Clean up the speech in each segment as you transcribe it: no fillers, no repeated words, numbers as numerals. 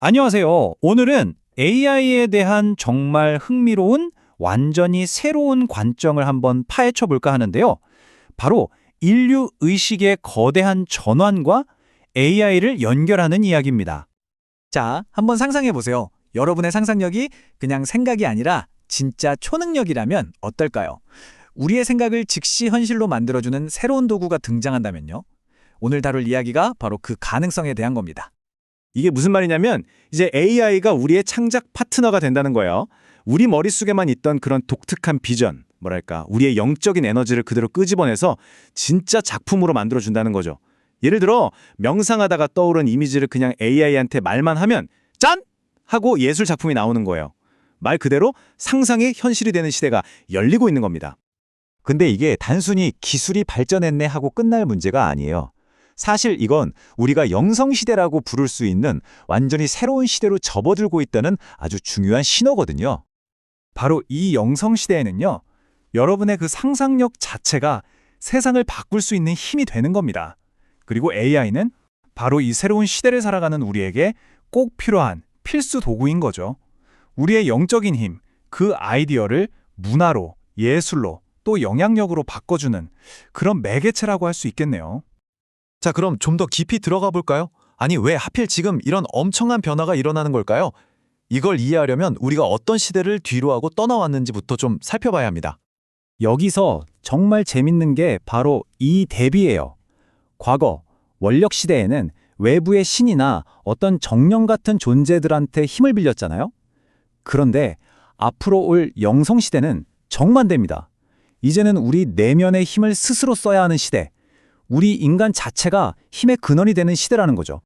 안녕하세요. 오늘은 AI에 대한 정말 흥미로운 완전히 새로운 관점을 한번 파헤쳐 볼까 하는데요. 바로 인류 의식의 거대한 전환과 AI를 연결하는 이야기입니다. 자, 한번 상상해 보세요. 여러분의 상상력이 그냥 생각이 아니라 진짜 초능력이라면 어떨까요? 우리의 생각을 즉시 현실로 만들어주는 새로운 도구가 등장한다면요. 오늘 다룰 이야기가 바로 그 가능성에 대한 겁니다. 이게 무슨 말이냐면 이제 AI가 우리의 창작 파트너가 된다는 거예요. 우리 머릿속에만 있던 그런 독특한 비전, 뭐랄까, 우리의 영적인 에너지를 그대로 끄집어내서 진짜 작품으로 만들어준다는 거죠. 예를 들어 명상하다가 떠오른 이미지를 그냥 AI한테 말만 하면 짠! 하고 예술 작품이 나오는 거예요. 말 그대로 상상이 현실이 되는 시대가 열리고 있는 겁니다. 근데 이게 단순히 기술이 발전했네 하고 끝날 문제가 아니에요. 사실 이건 우리가 영성시대라고 부를 수 있는 완전히 새로운 시대로 접어들고 있다는 아주 중요한 신호거든요. 바로 이 영성시대에는요, 여러분의 그 상상력 자체가 세상을 바꿀 수 있는 힘이 되는 겁니다. 그리고 AI는 바로 이 새로운 시대를 살아가는 우리에게 꼭 필요한 필수 도구인 거죠. 우리의 영적인 힘, 그 아이디어를 문화로, 예술로, 또 영향력으로 바꿔주는 그런 매개체라고 할 수 있겠네요. 자, 그럼 좀 더 깊이 들어가 볼까요? 아니, 왜 하필 지금 이런 엄청난 변화가 일어나는 걸까요? 이걸 이해하려면 우리가 어떤 시대를 뒤로하고 떠나왔는지부터 좀 살펴봐야 합니다. 여기서 정말 재밌는 게 바로 이 대비예요. 과거, 원력 시대에는 외부의 신이나 어떤 정령 같은 존재들한테 힘을 빌렸잖아요. 그런데 앞으로 올 영성 시대는 정반대입니다. 이제는 우리 내면의 힘을 스스로 써야 하는 시대. 우리 인간 자체가 힘의 근원이 되는 시대라는 거죠.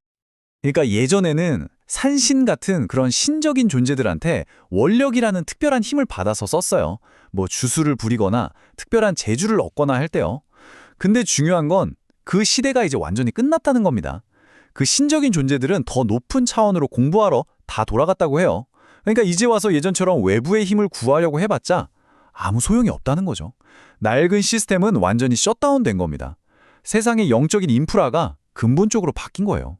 그러니까 예전에는 산신 같은 그런 신적인 존재들한테 원력이라는 특별한 힘을 받아서 썼어요. 뭐 주술을 부리거나 특별한 재주를 얻거나 할 때요. 근데 중요한 건 그 시대가 이제 완전히 끝났다는 겁니다. 그 신적인 존재들은 더 높은 차원으로 공부하러 다 돌아갔다고 해요. 그러니까 이제 와서 예전처럼 외부의 힘을 구하려고 해봤자 아무 소용이 없다는 거죠. 낡은 시스템은 완전히 셧다운된 겁니다. 세상의 영적인 인프라가 근본적으로 바뀐 거예요.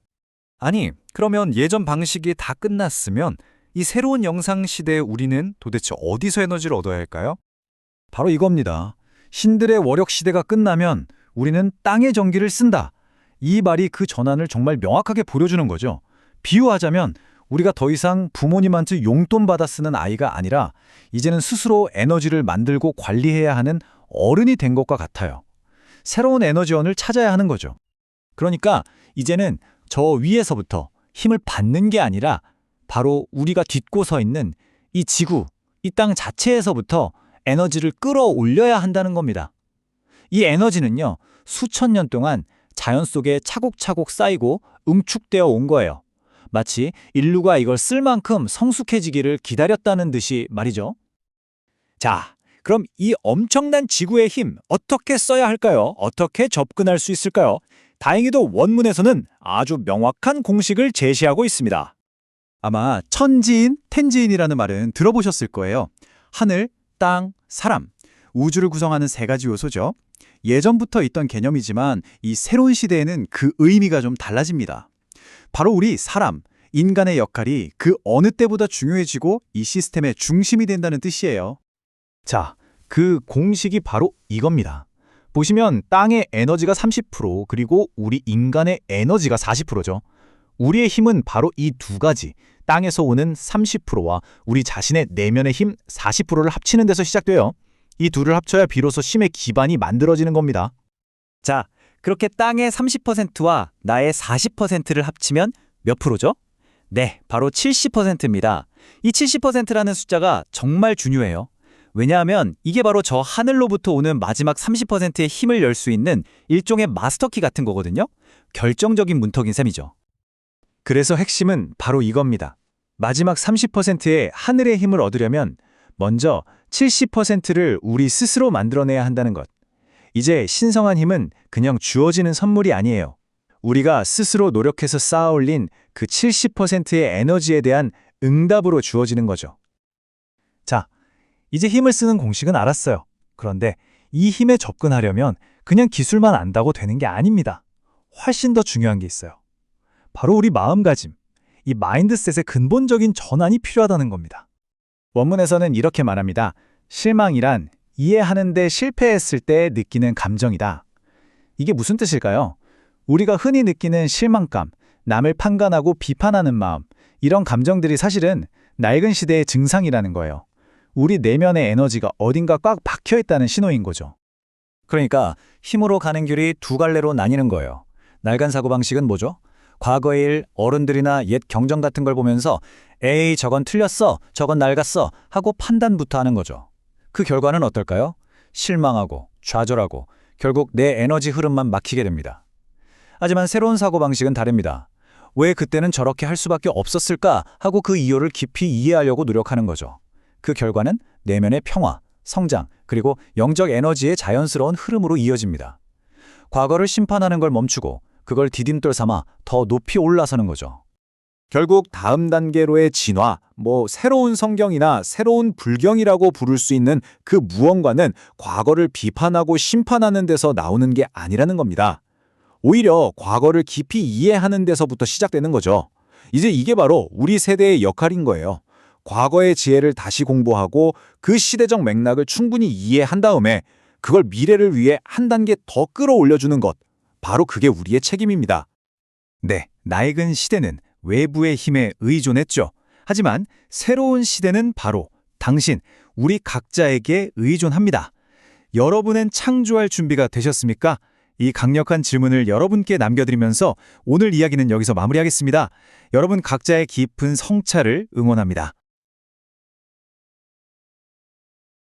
아니, 그러면 예전 방식이 다 끝났으면 이 새로운 영상 시대에 우리는 도대체 어디서 에너지를 얻어야 할까요? 바로 이겁니다. 신들의 원력 시대가 끝나면 우리는 땅의 전기를 쓴다. 이 말이 그 전환을 정말 명확하게 보여주는 거죠. 비유하자면 우리가 더 이상 부모님한테 용돈 받아 쓰는 아이가 아니라 이제는 스스로 에너지를 만들고 관리해야 하는 어른이 된 것과 같아요. 새로운 에너지원을 찾아야 하는 거죠. 그러니까 이제는 저 위에서부터 힘을 받는 게 아니라 바로 우리가 딛고 서 있는 이 지구, 이 땅 자체에서부터 에너지를 끌어올려야 한다는 겁니다. 이 에너지는요, 수천 년 동안 자연 속에 차곡차곡 쌓이고 응축되어 온 거예요. 마치 인류가 이걸 쓸 만큼 성숙해지기를 기다렸다는 듯이 말이죠. 자, 그럼 이 엄청난 지구의 힘 어떻게 써야 할까요? 어떻게 접근할 수 있을까요? 다행히도 원문에서는 아주 명확한 공식을 제시하고 있습니다. 아마 천지인, 텐지인이라는 말은 들어보셨을 거예요. 하늘, 땅, 사람, 우주를 구성하는 세 가지 요소죠. 예전부터 있던 개념이지만 이 새로운 시대에는 그 의미가 좀 달라집니다. 바로 우리 사람, 인간의 역할이 그 어느 때보다 중요해지고 이 시스템의 중심이 된다는 뜻이에요. 자, 그 공식이 바로 이겁니다. 보시면 땅의 에너지가 30%, 그리고 우리 인간의 에너지가 40%죠. 우리의 힘은 바로 이 두 가지, 땅에서 오는 30%와 우리 자신의 내면의 힘 40%를 합치는 데서 시작돼요. 이 둘을 합쳐야 비로소 힘의 기반이 만들어지는 겁니다. 자, 그렇게 땅의 30%와 나의 40%를 합치면 몇 프로죠? 네, 바로 70%입니다. 이 70%라는 숫자가 정말 중요해요. 왜냐하면 이게 바로 저 하늘로부터 오는 마지막 30%의 힘을 열 수 있는 일종의 마스터키 같은 거거든요. 결정적인 문턱인 셈이죠. 그래서 핵심은 바로 이겁니다. 마지막 30%의 하늘의 힘을 얻으려면 먼저 70%를 우리 스스로 만들어내야 한다는 것. 이제 신성한 힘은 그냥 주어지는 선물이 아니에요. 우리가 스스로 노력해서 쌓아올린 그 70%의 에너지에 대한 응답으로 주어지는 거죠. 자, 이제 힘을 쓰는 공식은 알았어요. 그런데 이 힘에 접근하려면 그냥 기술만 안다고 되는 게 아닙니다. 훨씬 더 중요한 게 있어요. 바로 우리 마음가짐. 이 마인드셋의 근본적인 전환이 필요하다는 겁니다. 원문에서는 이렇게 말합니다. 실망이란 이해하는데 실패했을 때 느끼는 감정이다. 이게 무슨 뜻일까요? 우리가 흔히 느끼는 실망감, 남을 판단하고 비판하는 마음, 이런 감정들이 사실은 낡은 시대의 증상이라는 거예요. 우리 내면의 에너지가 어딘가 꽉 박혀 있다는 신호인 거죠. 그러니까 힘으로 가는 길이 두 갈래로 나뉘는 거예요. 낡은 사고방식은 뭐죠? 과거의 일, 어른들이나 옛 경정 같은 걸 보면서 에이 저건 틀렸어, 저건 낡았어 하고 판단부터 하는 거죠. 그 결과는 어떨까요? 실망하고 좌절하고 결국 내 에너지 흐름만 막히게 됩니다. 하지만 새로운 사고방식은 다릅니다. 왜 그때는 저렇게 할 수밖에 없었을까 하고 그 이유를 깊이 이해하려고 노력하는 거죠. 그 결과는 내면의 평화, 성장, 그리고 영적 에너지의 자연스러운 흐름으로 이어집니다. 과거를 심판하는 걸 멈추고 그걸 디딤돌 삼아 더 높이 올라서는 거죠. 결국 다음 단계로의 진화, 새로운 성경이나 새로운 불경이라고 부를 수 있는 그 무언가는 과거를 비판하고 심판하는 데서 나오는 게 아니라는 겁니다. 오히려 과거를 깊이 이해하는 데서부터 시작되는 거죠. 이제 이게 바로 우리 세대의 역할인 거예요. 과거의 지혜를 다시 공부하고 그 시대적 맥락을 충분히 이해한 다음에 그걸 미래를 위해 한 단계 더 끌어올려주는 것. 바로 그게 우리의 책임입니다. 네, 낡은 시대는 외부의 힘에 의존했죠. 하지만 새로운 시대는 바로 당신, 우리 각자에게 의존합니다. 여러분은 창조할 준비가 되셨습니까? 이 강력한 질문을 여러분께 남겨드리면서 오늘 이야기는 여기서 마무리하겠습니다. 여러분 각자의 깊은 성찰을 응원합니다.